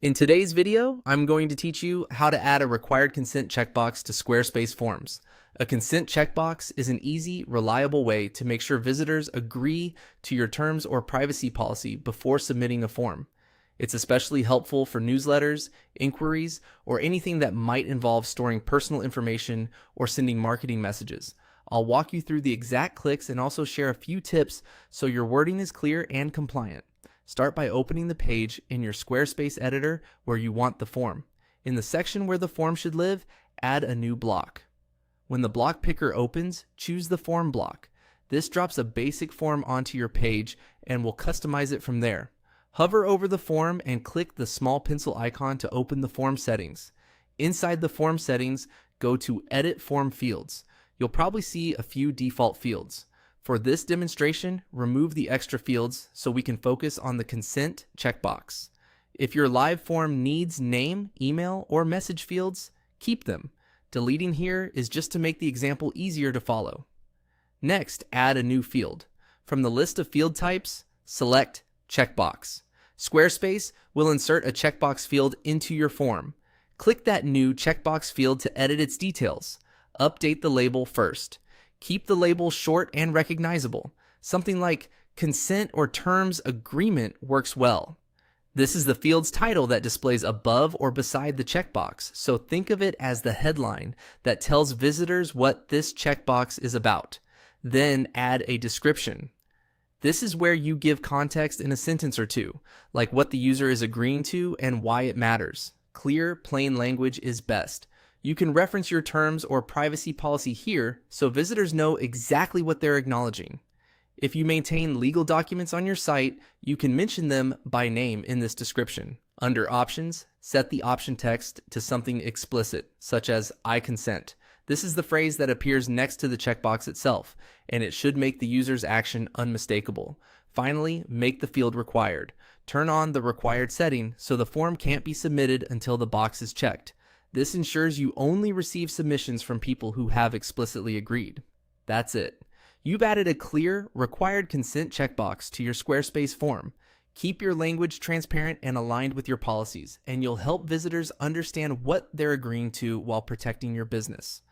In today's video, I'm going to teach you how to add a required consent checkbox to Squarespace forms. A consent checkbox is an easy, reliable way to make sure visitors agree to your terms or privacy policy before submitting a form. It's especially helpful for newsletters, inquiries, or anything that might involve storing personal information or sending marketing messages. I'll walk you through the exact clicks and also share a few tips so your wording is clear and compliant. Start by opening the page in your Squarespace editor where you want the form. In the section where the form should live, add a new block. When the block picker opens, choose the form block. This drops a basic form onto your page and will customize it from there. Hover over the form and click the small pencil icon to open the form settings. Inside the form settings, go to Edit Form Fields. You'll probably see a few default fields. For this demonstration, remove the extra fields so we can focus on the consent checkbox. If your live form needs name, email, or message fields, keep them. Deleting here is just to make the example easier to follow. Next, add a new field. From the list of field types, select Checkbox. Squarespace will insert a checkbox field into your form. Click that new checkbox field to edit its details. Update the label first. Keep the label short and recognizable. Something like consent or terms agreement works well. This is the field's title that displays above or beside the checkbox, so think of it as the headline that tells visitors what this checkbox is about. Then add a description. This is where you give context in a sentence or two, like what the user is agreeing to and why it matters. Clear, plain language is best. You can reference your terms or privacy policy here so visitors know exactly what they're acknowledging. If you maintain legal documents on your site, you can mention them by name in this description. Under Options, set the option text to something explicit, such as I consent. This is the phrase that appears next to the checkbox itself, and it should make the user's action unmistakable. Finally, make the field required. Turn on the required setting so the form can't be submitted until the box is checked. This ensures you only receive submissions from people who have explicitly agreed. That's it. You've added a clear, required consent checkbox to your Squarespace form. Keep your language transparent and aligned with your policies, and you'll help visitors understand what they're agreeing to while protecting your business.